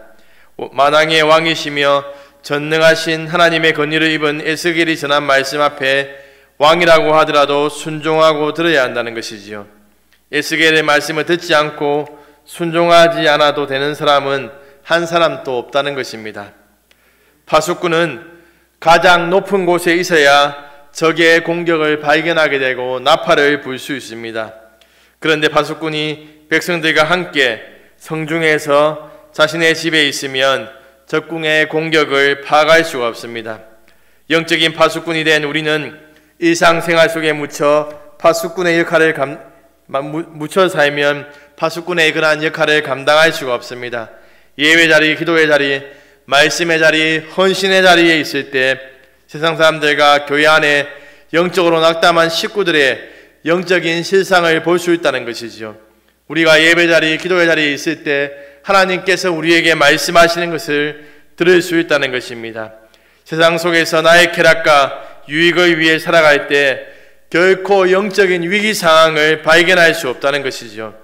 만왕의 왕이시며 전능하신 하나님의 권위를 입은 에스겔이 전한 말씀 앞에 왕이라고 하더라도 순종하고 들어야 한다는 것이지요. 에스겔의 말씀을 듣지 않고 순종하지 않아도 되는 사람은 한 사람도 없다는 것입니다. 파수꾼은 가장 높은 곳에 있어야 적의 공격을 발견하게 되고 나팔을 불 수 있습니다. 그런데 파수꾼이 백성들과 함께 성중에서 자신의 집에 있으면 적군의 공격을 파악할 수가 없습니다. 영적인 파수꾼이 된 우리는 일상생활 속에 묻혀 파수꾼의 역할을 묻혀 살면 파수꾼의 그러한 역할을 감당할 수가 없습니다. 예외 자리, 기도의 자리, 말씀의 자리, 헌신의 자리에 있을 때 세상 사람들과 교회 안에 영적으로 낙담한 식구들의 영적인 실상을 볼 수 있다는 것이죠. 우리가 예배 자리, 기도의 자리에 있을 때 하나님께서 우리에게 말씀하시는 것을 들을 수 있다는 것입니다. 세상 속에서 나의 쾌락과 유익을 위해 살아갈 때 결코 영적인 위기 상황을 발견할 수 없다는 것이죠.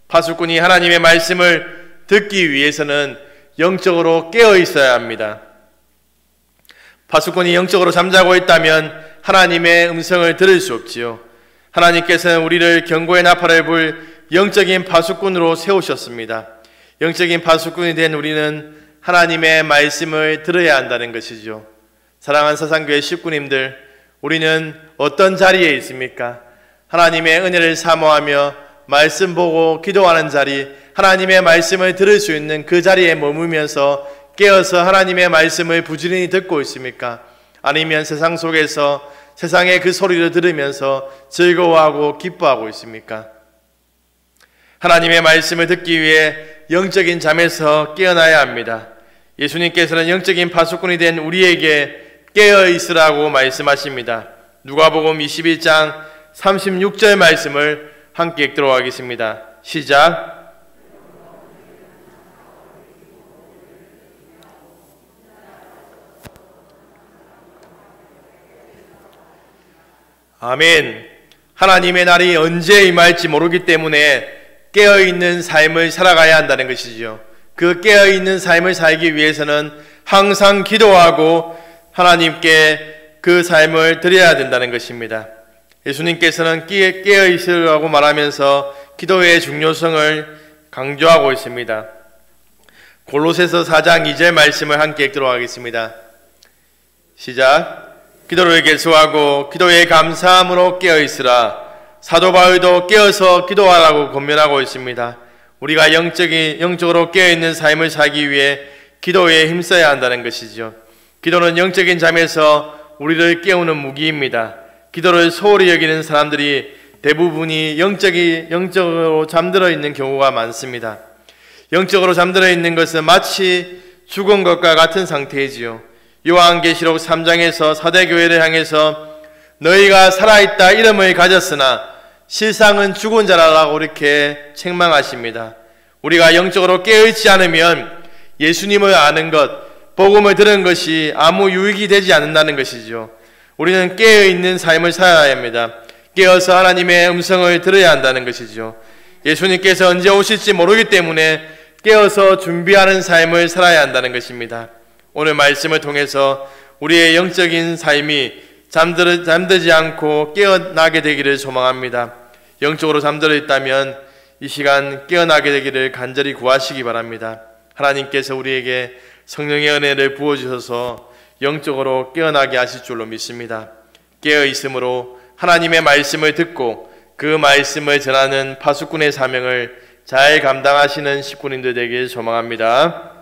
파수꾼이 하나님의 말씀을 듣기 위해서는 영적으로 깨어 있어야 합니다. 파수꾼이 영적으로 잠자고 있다면 하나님의 음성을 들을 수 없지요. 하나님께서는 우리를 경고의 나팔을 불 영적인 파수꾼으로 세우셨습니다. 영적인 파수꾼이 된 우리는 하나님의 말씀을 들어야 한다는 것이죠. 사랑하는 사상교회 식구님들, 우리는 어떤 자리에 있습니까? 하나님의 은혜를 사모하며 말씀 보고 기도하는 자리, 하나님의 말씀을 들을 수 있는 그 자리에 머물면서 깨어서 하나님의 말씀을 부지런히 듣고 있습니까? 아니면 세상 속에서 세상의 그 소리를 들으면서 즐거워하고 기뻐하고 있습니까? 하나님의 말씀을 듣기 위해 영적인 잠에서 깨어나야 합니다. 예수님께서는 영적인 파수꾼이 된 우리에게 깨어 있으라고 말씀하십니다. 누가복음 21장 36절 말씀을 함께 읽도록 하겠습니다. 시작. 아멘. 하나님의 날이 언제 임할지 모르기 때문에 깨어있는 삶을 살아가야 한다는 것이죠. 그 깨어있는 삶을 살기 위해서는 항상 기도하고 하나님께 그 삶을 드려야 된다는 것입니다. 예수님께서는 깨어있으라고 말하면서 기도의 중요성을 강조하고 있습니다. 골로새서 4장 2절 말씀을 함께 읽도록 하겠습니다. 시작. 기도를 계속하고 기도에 감사함으로 깨어있으라. 사도 바울도 깨어서 기도하라고 권면하고 있습니다. 우리가 영적으로 깨어있는 삶을 살기 위해 기도에 힘써야 한다는 것이죠. 기도는 영적인 잠에서 우리를 깨우는 무기입니다. 기도를 소홀히 여기는 사람들이 대부분이 영적으로 잠들어 있는 경우가 많습니다. 영적으로 잠들어 있는 것은 마치 죽은 것과 같은 상태이지요. 요한계시록 3장에서 사대교회를 향해서 너희가 살아있다 이름을 가졌으나 실상은 죽은 자라라고 이렇게 책망하십니다. 우리가 영적으로 깨어있지 않으면 예수님을 아는 것, 복음을 들은 것이 아무 유익이 되지 않는다는 것이죠. 우리는 깨어있는 삶을 살아야 합니다. 깨어서 하나님의 음성을 들어야 한다는 것이죠. 예수님께서 언제 오실지 모르기 때문에 깨어서 준비하는 삶을 살아야 한다는 것입니다. 오늘 말씀을 통해서 우리의 영적인 삶이 잠들지 않고 깨어나게 되기를 소망합니다. 영적으로 잠들어 있다면 이 시간 깨어나게 되기를 간절히 구하시기 바랍니다. 하나님께서 우리에게 성령의 은혜를 부어주셔서 영적으로 깨어나게 하실 줄로 믿습니다. 깨어 있으므로 하나님의 말씀을 듣고 그 말씀을 전하는 파수꾼의 사명을 잘 감당하시는 식구님들 되길 소망합니다.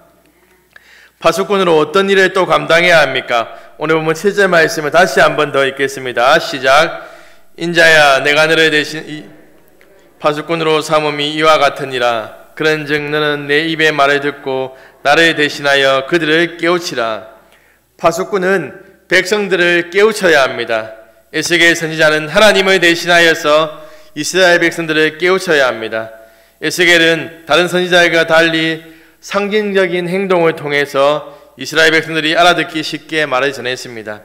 파수꾼으로 어떤 일을 또 감당해야 합니까? 오늘 보면 7절 말씀을 다시 한 번 더 읽겠습니다. 시작. 인자야 내가 너를 대신 파수꾼으로 삼음이 이와 같으니라. 그런즉 너는 내 입의 말을 듣고 나를 대신하여 그들을 깨우치라. 파수꾼은 백성들을 깨우쳐야 합니다. 에스겔 선지자는 하나님을 대신하여서 이스라엘 백성들을 깨우쳐야 합니다. 에스겔은 다른 선지자들과 달리 상징적인 행동을 통해서 이스라엘 백성들이 알아듣기 쉽게 말을 전했습니다.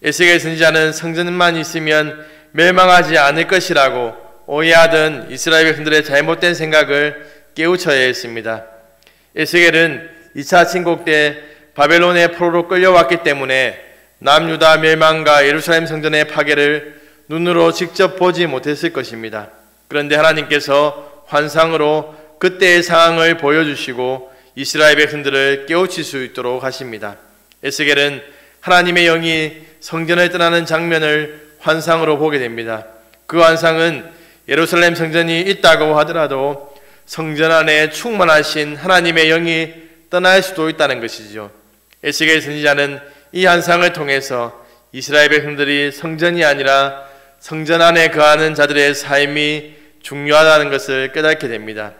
에스겔 선지자는 성전만 있으면 멸망하지 않을 것이라고 오해하던 이스라엘 백성들의 잘못된 생각을 깨우쳐야 했습니다. 에스겔은 2차 침공 때 바벨론의 포로로 끌려왔기 때문에 남유다 멸망과 예루살렘 성전의 파괴를 눈으로 직접 보지 못했을 것입니다. 그런데 하나님께서 환상으로 그때의 상황을 보여주시고 이스라엘 백성들을 깨우칠 수 있도록 하십니다. 에스겔은 하나님의 영이 성전을 떠나는 장면을 환상으로 보게 됩니다. 그 환상은 예루살렘 성전이 있다고 하더라도 성전 안에 충만하신 하나님의 영이 떠날 수도 있다는 것이죠. 에스겔 선지자는 이 환상을 통해서 이스라엘 백성들이 성전이 아니라 성전 안에 거하는 자들의 삶이 중요하다는 것을 깨닫게 됩니다.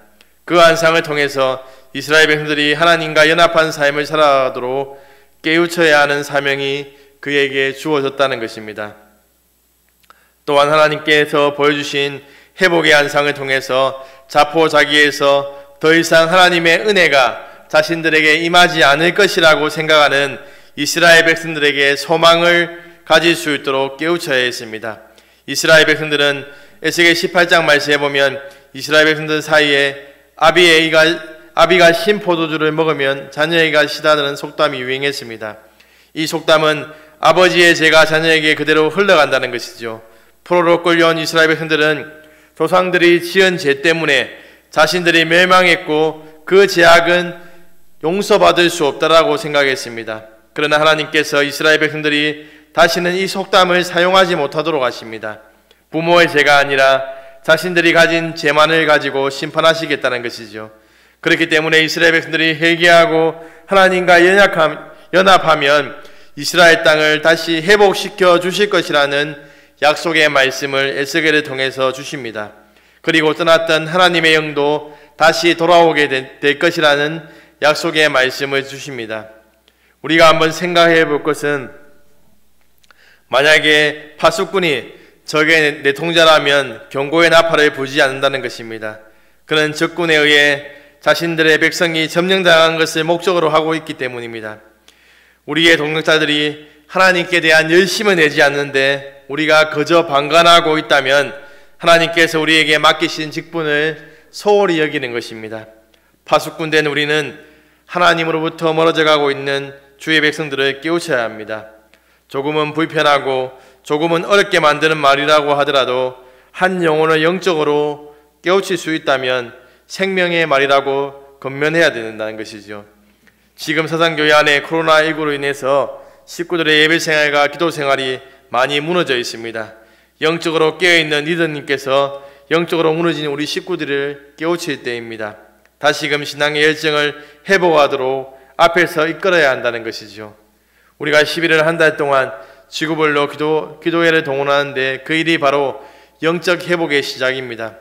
그 환상을 통해서 이스라엘 백성들이 하나님과 연합한 삶을 살아가도록 깨우쳐야 하는 사명이 그에게 주어졌다는 것입니다. 또한 하나님께서 보여주신 회복의 환상을 통해서 자포자기에서 더 이상 하나님의 은혜가 자신들에게 임하지 않을 것이라고 생각하는 이스라엘 백성들에게 소망을 가질 수 있도록 깨우쳐야 했습니다. 이스라엘 백성들은 에스겔 18장 말씀에 보면 이스라엘 백성들 사이에 아비가 신 포도주를 먹으면 자녀에게 시다는 속담이 유행했습니다. 이 속담은 아버지의 죄가 자녀에게 그대로 흘러간다는 것이죠. 포로로 끌려온 이스라엘 백성들은 조상들이 지은 죄 때문에 자신들이 멸망했고 그 죄악은 용서받을 수 없다라고 생각했습니다. 그러나 하나님께서 이스라엘 백성들이 다시는 이 속담을 사용하지 못하도록 하십니다. 부모의 죄가 아니라 자신들이 가진 죄만을 가지고 심판하시겠다는 것이죠. 그렇기 때문에 이스라엘 백성들이 회개하고 하나님과 연합하면 이스라엘 땅을 다시 회복시켜 주실 것이라는 약속의 말씀을 에스겔을 통해서 주십니다. 그리고 떠났던 하나님의 영도 다시 돌아오게 될 것이라는 약속의 말씀을 주십니다. 우리가 한번 생각해 볼 것은 만약에 파수꾼이 적의 내통자라면 경고의 나팔을 불지 않는다는 것입니다. 그는 적군에 의해 자신들의 백성이 점령당한 것을 목적으로 하고 있기 때문입니다. 우리의 동력자들이 하나님께 대한 열심을 내지 않는데 우리가 그저 방관하고 있다면 하나님께서 우리에게 맡기신 직분을 소홀히 여기는 것입니다. 파수꾼된 우리는 하나님으로부터 멀어져 가고 있는 주의 백성들을 깨우쳐야 합니다. 조금은 불편하고 조금은 어렵게 만드는 말이라고 하더라도 한 영혼을 영적으로 깨우칠 수 있다면 생명의 말이라고 권면해야 된다는 것이죠. 지금 사상교회 안에 코로나19로 인해서 식구들의 예배생활과 기도생활이 많이 무너져 있습니다. 영적으로 깨어있는 리더님께서 영적으로 무너진 우리 식구들을 깨우칠 때입니다. 다시금 신앙의 열정을 회복하도록 앞에서 이끌어야 한다는 것이죠. 우리가 11월 한 달 동안 지구별로 기도회를 동원하는데 그 일이 바로 영적 회복의 시작입니다.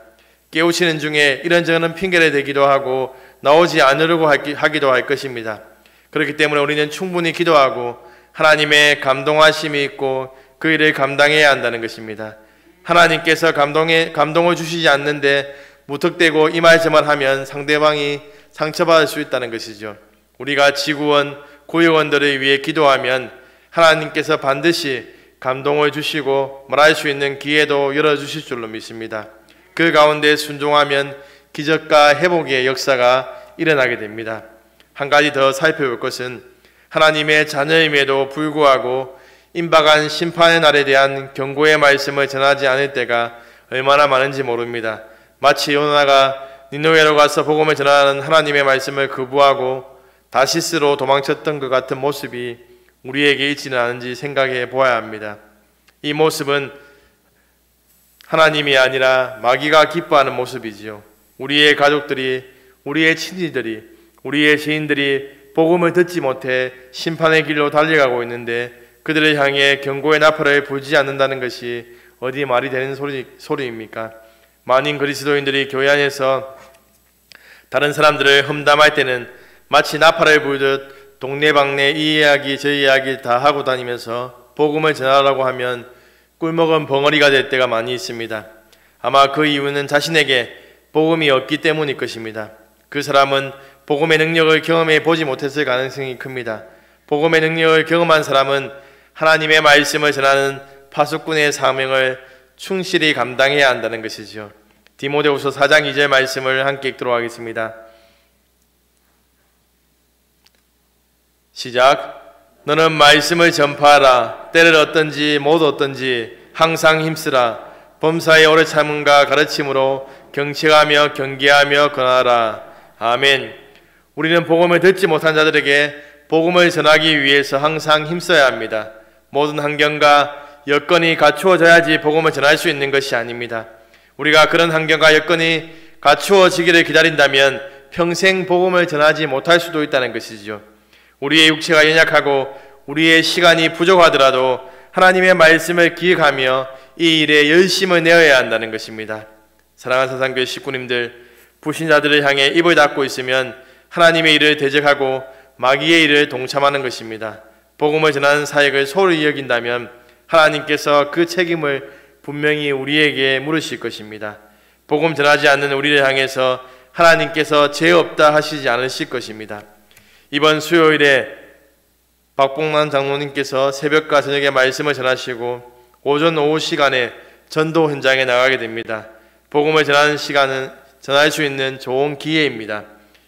깨우치는 중에 이런저런 핑계를 대기도 하고 나오지 않으려고 하기도 할 것입니다. 그렇기 때문에 우리는 충분히 기도하고 하나님의 감동하심이 있고 그 일을 감당해야 한다는 것입니다. 하나님께서 감동을 주시지 않는데 무턱대고 이말저말하면 상대방이 상처받을 수 있다는 것이죠. 우리가 지구원, 구역원들을 위해 기도하면 하나님께서 반드시 감동을 주시고 말할 수 있는 기회도 열어주실 줄로 믿습니다. 그 가운데 순종하면 기적과 회복의 역사가 일어나게 됩니다. 한 가지 더 살펴볼 것은 하나님의 자녀임에도 불구하고 임박한 심판의 날에 대한 경고의 말씀을 전하지 않을 때가 얼마나 많은지 모릅니다. 마치 요나가 니느웨로 가서 복음을 전하는 하나님의 말씀을 거부하고 다시스로 도망쳤던 것 같은 모습이 우리에게 있지는 않은지 생각해 보아야 합니다. 이 모습은 하나님이 아니라 마귀가 기뻐하는 모습이지요. 우리의 가족들이, 우리의 친지들이, 우리의 지인들이 복음을 듣지 못해 심판의 길로 달려가고 있는데 그들을 향해 경고의 나팔을 불지 않는다는 것이 어디 말이 되는 소리입니까? 많은 그리스도인들이 교회 안에서 다른 사람들을 험담할 때는 마치 나팔을 불듯 동네방네 이 이야기 저 이야기 다 하고 다니면서 복음을 전하라고 하면 꿀먹은 벙어리가 될 때가 많이 있습니다. 아마 그 이유는 자신에게 복음이 없기 때문일 것입니다. 그 사람은 복음의 능력을 경험해 보지 못했을 가능성이 큽니다. 복음의 능력을 경험한 사람은 하나님의 말씀을 전하는 파수꾼의 사명을 충실히 감당해야 한다는 것이지요. 디모데후서 4장 2절 말씀을 함께 읽도록 하겠습니다. 시작. 너는 말씀을 전파하라. 때를 얻든지 못 얻든지 항상 힘쓰라. 범사에 오래 참음과 가르침으로 경책하며 경계하며 권하라. 아멘. 우리는 복음을 듣지 못한 자들에게 복음을 전하기 위해서 항상 힘써야 합니다. 모든 환경과 여건이 갖추어져야지 복음을 전할 수 있는 것이 아닙니다. 우리가 그런 환경과 여건이 갖추어지기를 기다린다면 평생 복음을 전하지 못할 수도 있다는 것이죠. 우리의 육체가 연약하고 우리의 시간이 부족하더라도 하나님의 말씀을 기억하며 이 일에 열심을 내어야 한다는 것입니다. 사랑하는 사상교회 식구님들, 불신자들을 향해 입을 닫고 있으면 하나님의 일을 대적하고 마귀의 일을 동참하는 것입니다. 복음을 전하는 사역을 소홀히 여긴다면 하나님께서 그 책임을 분명히 우리에게 물으실 것입니다. 복음 전하지 않는 우리를 향해서 하나님께서 죄 없다 하시지 않으실 것입니다. 이번 수요일에 박봉란 장로님께서 새벽과 저녁에 말씀을 전하시고 오전 오후 시간에 전도 현장에 나가게 됩니다. 복음을 전하는 시간은 전할 수 있는 좋은 기회입니다.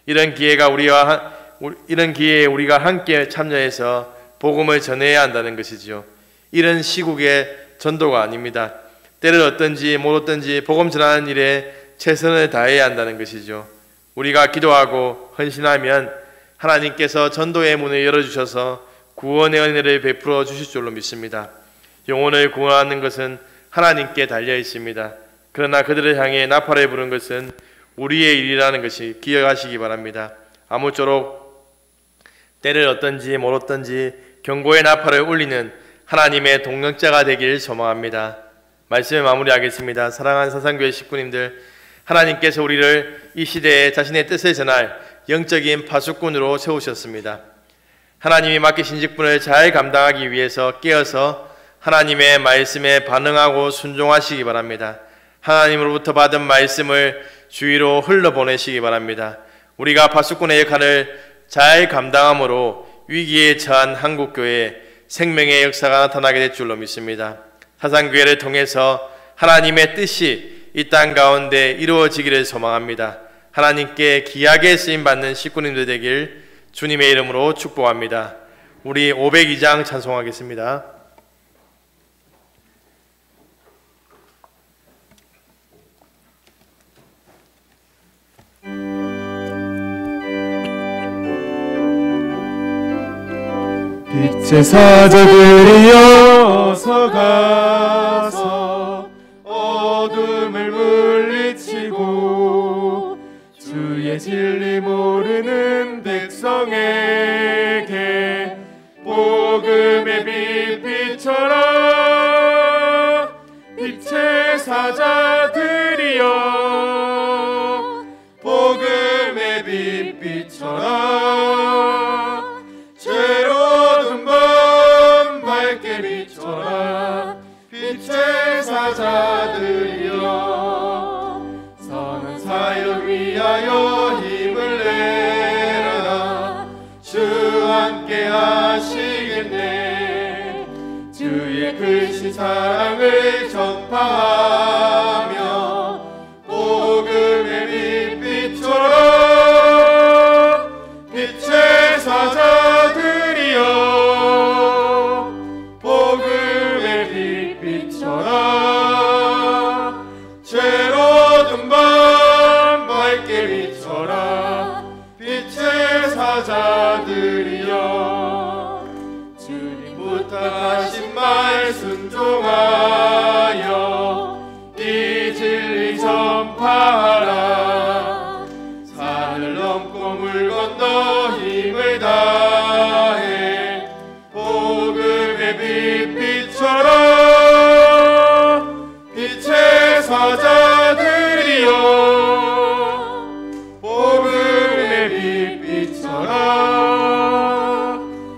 이런 기회에 우리가 함께 참여해서 복음을 전해야 한다는 것이지요. 이런 시국의 전도가 아닙니다. 때를 얻든지 못 얻든지 복음 전하는 일에 최선을 다해야 한다는 것이죠. 우리가 기도하고 헌신하면 하나님께서 전도의 문을 열어주셔서 구원의 은혜를 베풀어 주실 줄로 믿습니다. 영혼을 구원하는 것은 하나님께 달려 있습니다. 그러나 그들을 향해 나팔을 부는 것은 우리의 일이라는 것이 기억하시기 바랍니다. 아무쪼록 때를 얻든지 못 얻든지 경고의 나팔을 울리는 하나님의 동력자가 되길 소망합니다. 말씀을 마무리하겠습니다. 사랑하는 사상교회 식구님들, 하나님께서 우리를 이 시대에 자신의 뜻을 전할 영적인 파수꾼으로 세우셨습니다. 하나님이 맡기신 직분을 잘 감당하기 위해서 깨어서 하나님의 말씀에 반응하고 순종하시기 바랍니다. 하나님으로부터 받은 말씀을 주위로 흘러보내시기 바랍니다. 우리가 파수꾼의 역할을 잘 감당함으로 위기에 처한 한국교회에 생명의 역사가 나타나게 될 줄로 믿습니다. 사상교회를 통해서 하나님의 뜻이 이 땅 가운데 이루어지기를 소망합니다. 하나님께 귀하게 쓰임받는 식구님들 되길 주님의 이름으로 축복합니다. 우리 502장 찬송하겠습니다. 빛의 사자들이여 어서 가서 어둠을 물리치고 주의 진리 모르는 백성에게 복음의 빛 비춰라. 빛의 사자들이여 복음의 빛 비춰라. 죄로운 밤 밝게 비춰라. 빛의 사자들이여 선한 사역 위하여 힘을 내라. 주 함께 하시겠네. 주의 크신 사랑을 전파하며 복음의 빛 비춰라. 빛의 사자들이여 복음의 빛 비춰라. 죄로운 밤 밝게 비춰라. 빛의 사자들이여 주 산을 넘고 물 건너 힘을 다해 복음의 빛비춰라 빛의 사자들이여 복음의 빛비춰라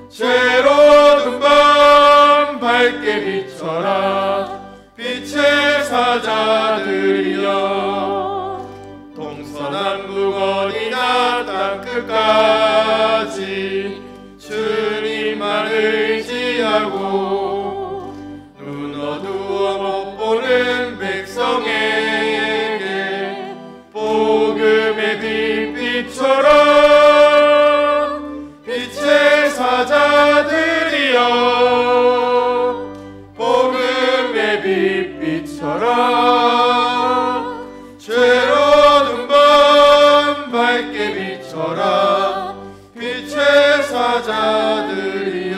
죄로운 밤 밝게 비춰라 빛의 사자들이여 동서남북어디나 땅끝까지 주님만 의지하고 눈 어두워 못 보는 백성에게 복음의 빛 비춰라 빛의 사자들이여 복음의 빛 비춰라 죄로운 밤 밝게 비춰라 빛의 사자들이여.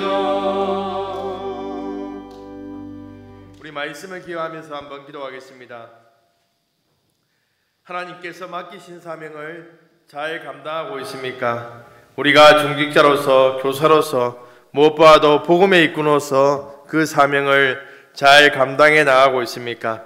우리 말씀을 기억하면서 한번 기도하겠습니다. 하나님께서 맡기신 사명을 잘 감당하고 있습니까? 우리가 중직자로서 교사로서 무엇보다도 복음의 일꾼으로서 그 사명을 잘 감당해 나가고 있습니까?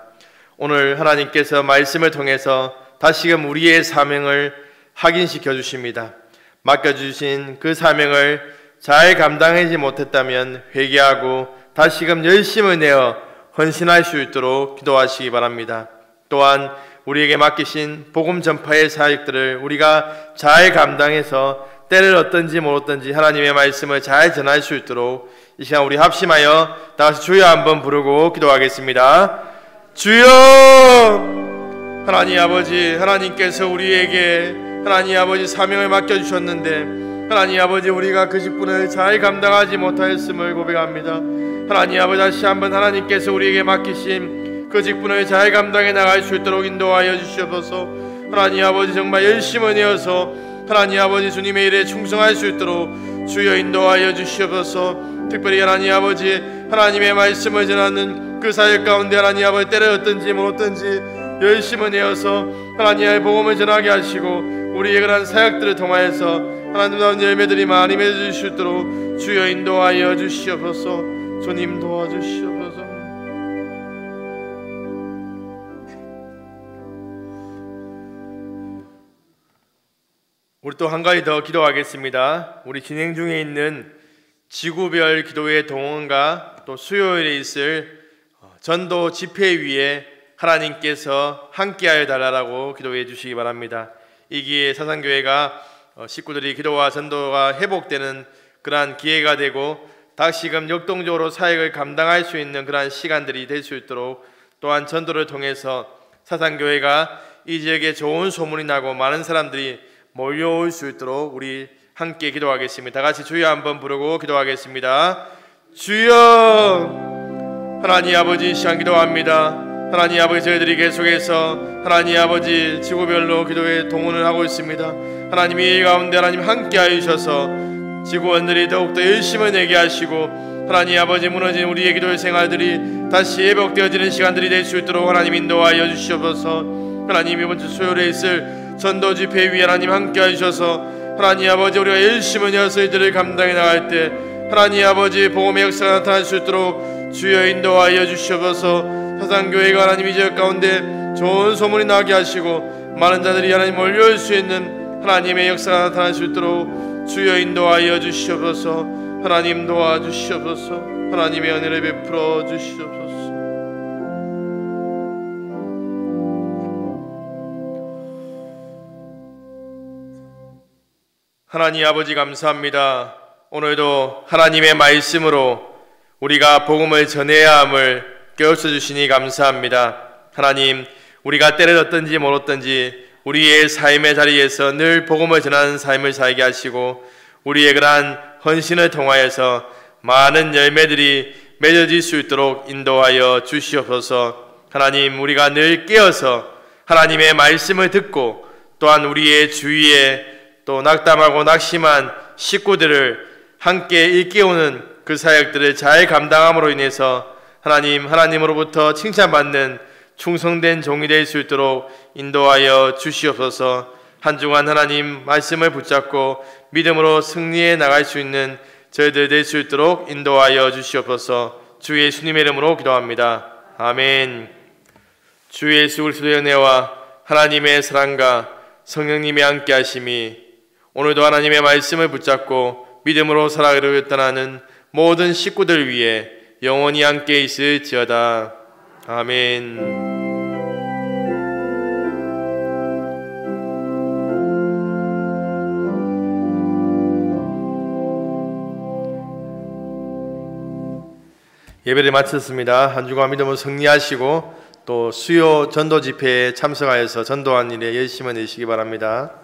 오늘 하나님께서 말씀을 통해서 다시금 우리의 사명을 확인시켜 주십니다. 맡겨주신 그 사명을 잘 감당하지 못했다면 회개하고 다시금 열심을 내어 헌신할 수 있도록 기도하시기 바랍니다. 또한 우리에게 맡기신 복음 전파의 사역들을 우리가 잘 감당해서 때를 얻든지 못 얻든지 하나님의 말씀을 잘 전할 수 있도록 이 시간 우리 합심하여 다같이 주여 한번 부르고 기도하겠습니다. 주여! 하나님 아버지, 하나님께서 우리에게 하나님 아버지 사명을 맡겨주셨는데 하나님 아버지 우리가 그 직분을 잘 감당하지 못하였음을 고백합니다. 하나님 아버지 다시 한번 하나님께서 우리에게 맡기신 그 직분을 잘 감당해 나갈 수 있도록 인도하여 주시옵소서. 하나님 아버지 정말 열심을 내어서 하나님 아버지 주님의 일에 충성할 수 있도록 주여 인도하여 주시옵소서. 특별히 하나님 아버지 하나님의 말씀을 전하는 그 사역 가운데 하나님 아버지 때를 얻든지 못 얻든지 열심을 내어서 하나님의 복음을 전하게 하시고 우리의 그런 사역들을 통하여서 하나님의 열매들이 많이 맺을 수 있도록 주여 인도하여 주시옵소서. 주님 도와주시옵소서. 우리 또 한 가지 더 기도하겠습니다. 우리 진행 중에 있는 지구별 기도회 동원과 또 수요일에 있을 전도 집회위에 하나님께서 함께하여 달라고 기도해 주시기 바랍니다. 이 기회에 사상교회가 식구들이 기도와 전도가 회복되는 그러한 기회가 되고 다시금 역동적으로 사역을 감당할 수 있는 그러한 시간들이 될 수 있도록 또한 전도를 통해서 사상교회가 이 지역에 좋은 소문이 나고 많은 사람들이 몰려올 수 있도록 우리 함께 기도하겠습니다. 다 같이 주여 한번 부르고 기도하겠습니다. 주여! 하나님 아버지 이 시간 기도합니다. 하나님 아버지 저희들이 계속해서 하나님 아버지 지구별로 기도에 동원을 하고 있습니다. 하나님 이 가운데 하나님 함께 하셔서 지구원들이 더욱더 열심을 내게 하시고 하나님 아버지 무너진 우리의 기도의 생활들이 다시 회복되어지는 시간들이 될 수 있도록 하나님 인도하여 주시옵소서. 하나님 이번 주 수요일에 있을 전도 집회 위에 하나님 함께 하셔서 하나님 아버지 우리가 열심을 내어서 이들을 감당해 나갈 때 하나님 아버지 복음의 역사가 나타날 수 있도록 주여 인도하여 주시옵소서. 사상교회가 하나님 이 지역 가운데 좋은 소문이 나게 하시고 많은 자들이 하나님 몰려올 수 있는 하나님의 역사가 나타날 수 있도록 주여 인도하여 주시옵소서. 하나님 도와주시옵소서. 하나님의 은혜를 베풀어 주시옵소서. 하나님 아버지 감사합니다. 오늘도 하나님의 말씀으로 우리가 복음을 전해야 함을 깨우쳐 주시니 감사합니다. 하나님 우리가 때를 얻든지 못 얻든지 우리의 삶의 자리에서 늘 복음을 전하는 삶을 살게 하시고 우리의 그러한 헌신을 통하여서 많은 열매들이 맺어질 수 있도록 인도하여 주시옵소서. 하나님 우리가 늘 깨어서 하나님의 말씀을 듣고 또한 우리의 주위에 또 낙담하고 낙심한 식구들을 함께 일깨우는 그 사역들을 잘 감당함으로 인해서 하나님으로부터 칭찬받는 충성된 종이 될 수 있도록 인도하여 주시옵소서. 한 주간 하나님 말씀을 붙잡고 믿음으로 승리해 나갈 수 있는 저희들 될 수 있도록 인도하여 주시옵소서. 주 예수님의 이름으로 기도합니다. 아멘. 주 예수 그리스도의 은혜와 하나님의 사랑과 성령님의 함께 하심이 오늘도 하나님의 말씀을 붙잡고 믿음으로 살아가기로 떠나는 모든 식구들 위해 영원히 함께 있을지어다. 아멘. 예배를 마쳤습니다. 한 주간 믿음으로 승리하시고 또 수요 전도 집회에 참석하여서 전도한 일에 열심히 내시기 바랍니다.